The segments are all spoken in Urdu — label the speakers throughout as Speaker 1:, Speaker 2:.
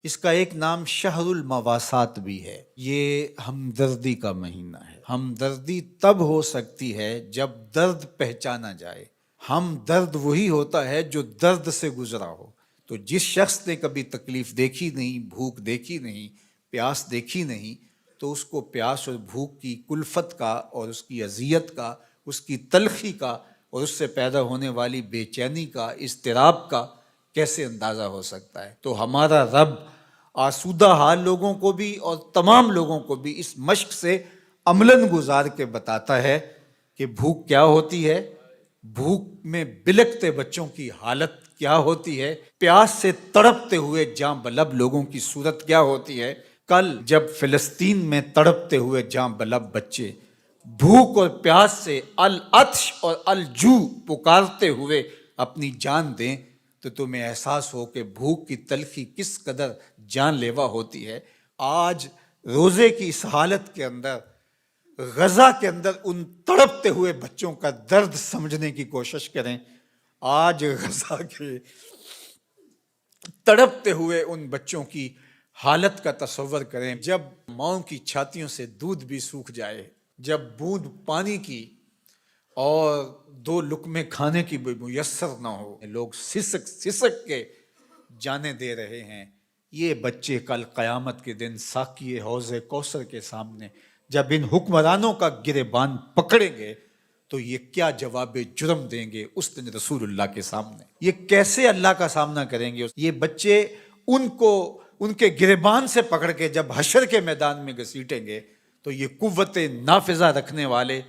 Speaker 1: اس کا ایک نام شہر المواسات بھی ہے۔ یہ ہمدردی کا مہینہ ہے۔ ہمدردی تب ہو سکتی ہے جب درد پہچانا جائے۔ ہم درد وہی ہوتا ہے جو درد سے گزرا ہو۔ تو جس شخص نے کبھی تکلیف دیکھی نہیں، بھوک دیکھی نہیں، پیاس دیکھی نہیں، تو اس کو پیاس اور بھوک کی کلفت کا اور اس کی اذیت کا، اس کی تلخی کا اور اس سے پیدا ہونے والی بے چینی کا، اضطراب کا کیسے اندازہ ہو سکتا ہے؟ تو ہمارا رب آسودہ حال لوگوں کو بھی اور تمام لوگوں کو بھی اس مشق سے عملاً گزار کے بتاتا ہے کہ بھوک کیا ہوتی ہے، بھوک میں بلکتے بچوں کی حالت کیا ہوتی ہے، پیاس سے تڑپتے ہوئے جاں بلب لوگوں کی صورت کیا ہوتی ہے۔ کل جب فلسطین میں تڑپتے ہوئے جاں بلب بچے بھوک اور پیاس سے العطش اور الجوع پکارتے ہوئے اپنی جان دیں تو تمہیں احساس ہو کہ بھوک کی تلخی کس قدر جان لیوا ہوتی ہے۔ آج روزے کی اس حالت کے اندر، غزہ کے اندر ان تڑپتے ہوئے بچوں کا درد سمجھنے کی کوشش کریں۔ آج غزہ کے تڑپتے ہوئے ان بچوں کی حالت کا تصور کریں، جب ماؤں کی چھاتیوں سے دودھ بھی سوکھ جائے، جب بوند پانی کی اور دو لقمے کھانے کی بھی میسر نہ ہو، لوگ سسک سسک کے جانے دے رہے ہیں۔ یہ بچے کل قیامت کے دن ساقی حوض کوثر کے سامنے جب ان حکمرانوں کا گریبان پکڑیں گے تو یہ کیا جواب جرم دیں گے اس دن رسول اللہ کے سامنے؟ یہ کیسے اللہ کا سامنا کریں گے؟ یہ بچے ان کو ان کے گریبان سے پکڑ کے جب حشر کے میدان میں گھسیٹیں گے تو یہ قوت نافذہ رکھنے والے،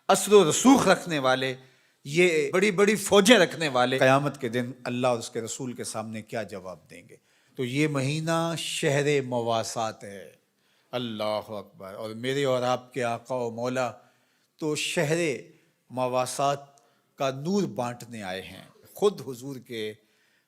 Speaker 1: اثر و رسوخ رکھنے والے، یہ بڑی بڑی فوجیں رکھنے والے قیامت کے دن اللہ اور اس کے رسول کے سامنے کیا جواب دیں گے؟ تو یہ مہینہ شہر مواسات ہے۔ اللہ اکبر! اور میرے اور آپ کے آقا و مولا تو شہر مواسات کا نور بانٹنے آئے ہیں۔ خود حضور کے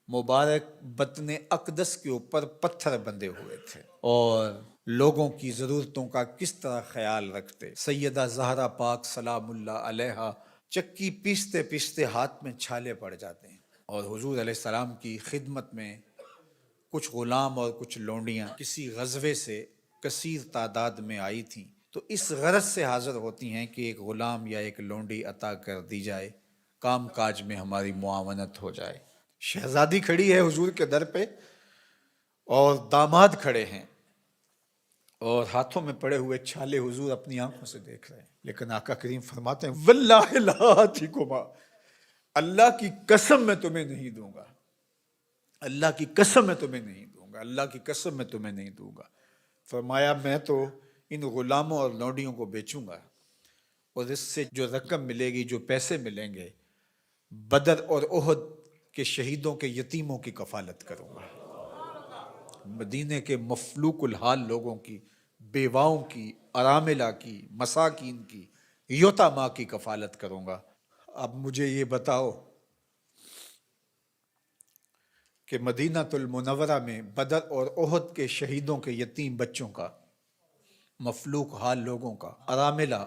Speaker 1: مبارک بطن اقدس کے اوپر پتھر بندھے ہوئے تھے اور لوگوں کی ضرورتوں کا کس طرح خیال رکھتے۔ سیدہ زہرا پاک سلام اللہ علیہا چکی پیستے پیستے ہاتھ میں چھالے پڑ جاتے ہیں، اور حضور علیہ السلام کی خدمت میں کچھ غلام اور کچھ لونڈیاں کسی غزوے سے کثیر تعداد میں آئی تھیں، تو اس غرض سے حاضر ہوتی ہیں کہ ایک غلام یا ایک لونڈی عطا کر دی جائے، کام کاج میں ہماری معاونت ہو جائے۔ شہزادی کھڑی ہے حضور کے در پہ اور داماد کھڑے ہیں، اور ہاتھوں میں پڑے ہوئے چھالے حضور اپنی آنکھوں سے دیکھ رہے ہیں، لیکن آقا کریم فرماتے ہیں واللہ لا آتیکما، اللہ کی قسم میں تمہیں نہیں دوں گا، اللہ کی قسم میں تمہیں نہیں دوں گا، اللہ کی قسم میں تمہیں نہیں دوں گا۔ فرمایا میں تو ان غلاموں اور لونڈیوں کو بیچوں گا، اور اس سے جو رقم ملے گی، جو پیسے ملیں گے، بدر اور احد کے شہیدوں کے یتیموں کی کفالت کروں گا، مدینے کے مفلوق الحال لوگوں کی، بیواؤں کی، اراملہ کی، مساکین کی، یتاماں کی کفالت کروں گا۔ اب مجھے یہ بتاؤ کہ مدینہ المنورہ میں بدر اور احد کے شہیدوں کے یتیم بچوں کا، مفلوق حال لوگوں کا، اراملہ،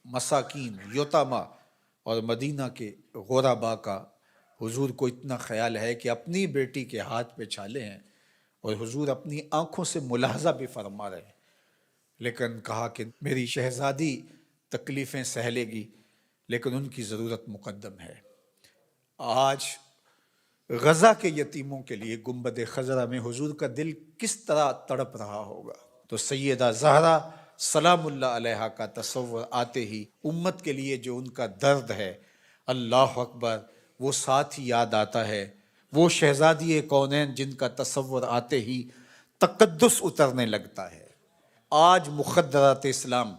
Speaker 1: مساکین، یتاماں اور مدینہ کے غرباء کا حضور کو اتنا خیال ہے کہ اپنی بیٹی کے ہاتھ پہ چھالے ہیں، اور حضور اپنی آنکھوں سے ملاحظہ بھی فرما رہے ہیں، لیکن کہا کہ میری شہزادی تکلیفیں سہ لے گی لیکن ان کی ضرورت مقدم ہے۔ آج غزہ کے یتیموں کے لیے گنبد خضرا میں حضور کا دل کس طرح تڑپ رہا ہوگا؟ تو سیدہ زہرا سلام اللہ علیہا کا تصور آتے ہی امت کے لیے جو ان کا درد ہے، اللہ اکبر، وہ ساتھ ہی یاد آتا ہے۔ وہ شہزادی کونین جن کا تصور آتے ہی تقدس اترنے لگتا ہے۔ آج مخدرات اسلام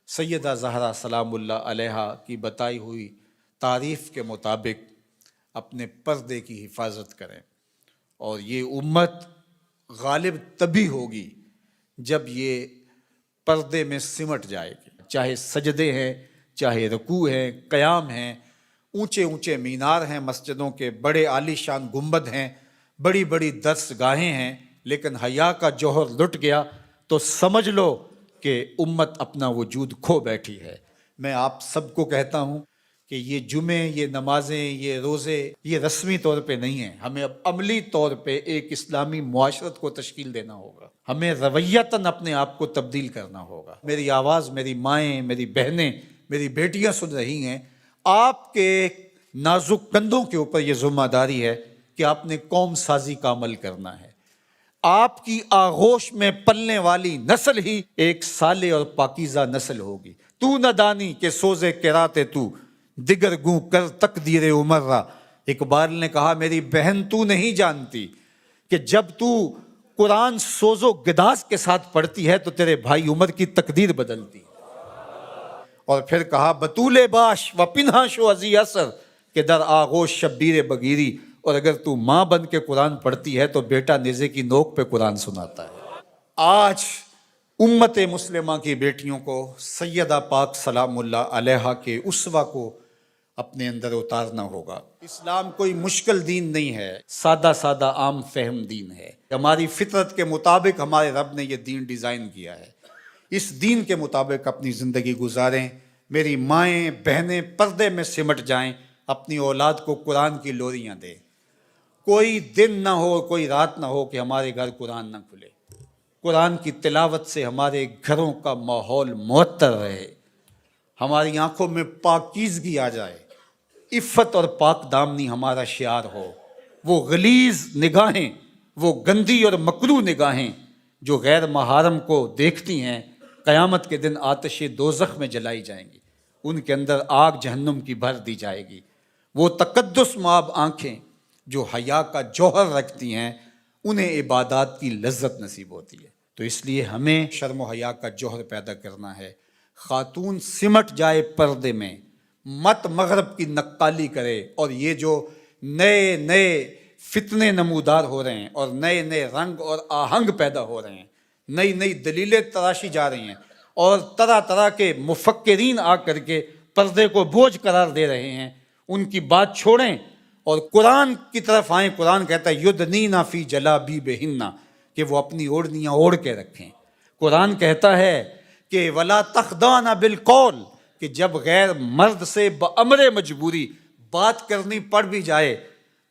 Speaker 1: سیدہ زہرا سلام اللہ علیہا کی بتائی ہوئی تعریف کے مطابق اپنے پردے کی حفاظت کریں، اور یہ امت غالب تبھی ہوگی جب یہ پردے میں سمٹ جائے گی، چاہے سجدے ہیں، چاہے رکوع ہیں، قیام ہیں، اونچے اونچے مینار ہیں مسجدوں کے، بڑے عالی شان گنبد ہیں، بڑی بڑی درس گاہیں ہیں، لیکن حیا کا جوہر لٹ گیا تو سمجھ لو کہ امت اپنا وجود کھو بیٹھی ہے۔ میں آپ سب کو کہتا ہوں کہ یہ جمعے، یہ نمازیں، یہ روزے، یہ رسمی طور پہ نہیں ہیں. ہمیں اب عملی طور پہ ایک اسلامی معاشرت کو تشکیل دینا ہوگا. ہمیں رویتاً اپنے آپ کو تبدیل کرنا ہوگا. میری آواز میری مائیں، میری بہنیں، میری بیٹیاں سن رہی ہیں. آپ کے نازک کندھوں کے اوپر یہ ذمہ داری ہے کہ آپ نے قوم سازی کا عمل کرنا ہے. آپ کی آغوش میں پلنے والی نسل ہی ایک صالح اور پاکیزہ نسل ہوگی. تو نہ دانی کہ سوزے کراتے تو دیگر گوں کر تقدیر عمر را. اقبال نے کہا میری بہن تو نہیں جانتی کہ جب تو قرآن سوز و گداز کے ساتھ پڑھتی ہے تو تیرے بھائی عمر کی تقدیر بدلتی ہے. اور پھر کہا بطول باش و پنہا شو ازی اثر کہ در آغوش شبیر بگیری. اور اگر تو ماں بن کے قرآن پڑھتی ہے تو بیٹا نیزے کی نوک پہ قرآن سناتا ہے. آج امت مسلمہ کی بیٹیوں کو سیدہ پاک سلام اللہ علیہا کے اسوہ کو اپنے اندر اتارنا ہوگا. اسلام کوئی مشکل دین نہیں ہے، سادہ سادہ عام فہم دین ہے. ہماری فطرت کے مطابق ہمارے رب نے یہ دین ڈیزائن کیا ہے. اس دین کے مطابق اپنی زندگی گزاریں. میری مائیں بہنیں پردے میں سمٹ جائیں، اپنی اولاد کو قرآن کی لوریاں دیں. کوئی دن نہ ہو، کوئی رات نہ ہو کہ ہمارے گھر قرآن نہ کھلے. قرآن کی تلاوت سے ہمارے گھروں کا ماحول معطر رہے، ہماری آنکھوں میں پاکیزگی آ جائے، عفت اور پاک دامنی ہمارا شعار ہو. وہ غلیظ نگاہیں، وہ گندی اور مکروہ نگاہیں جو غیر محارم کو دیکھتی ہیں، قیامت کے دن آتش دوزخ میں جلائی جائیں گی. ان کے اندر آگ جہنم کی بھر دی جائے گی. وہ تقدس مآب آنکھیں جو حیا کا جوہر رکھتی ہیں، انہیں عبادات کی لذت نصیب ہوتی ہے. تو اس لیے ہمیں شرم و حیا کا جوہر پیدا کرنا ہے. خاتون سمٹ جائے پردے میں، مت مغرب کی نقالی کرے. اور یہ جو نئے نئے فتنے نمودار ہو رہے ہیں اور نئے نئے رنگ اور آہنگ پیدا ہو رہے ہیں، نئی نئی دلیلیں تراشی جا رہی ہیں اور طرح طرح کے مفکرین آ کر کے پردے کو بوجھ قرار دے رہے ہیں، ان کی بات چھوڑیں اور قرآن کی طرف آئیں. قرآن کہتا ہے یدنینا فی جلابیبہن، کہ وہ اپنی اوڑھنیاں اوڑھ کے رکھیں. قرآن کہتا ہے کہ ولا تخضعن بالقول، کہ جب غیر مرد سے بامر مجبوری بات کرنی پڑ بھی جائے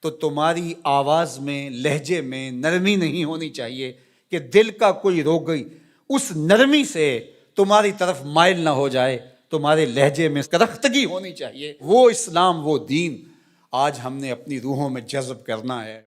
Speaker 1: تو تمہاری آواز میں، لہجے میں نرمی نہیں ہونی چاہیے کہ دل کا کوئی روگئی اس نرمی سے تمہاری طرف مائل نہ ہو جائے. تمہارے لہجے میں کرختگی ہونی چاہیے. وہ اسلام، وہ دین آج ہم نے اپنی روحوں میں جذب کرنا ہے.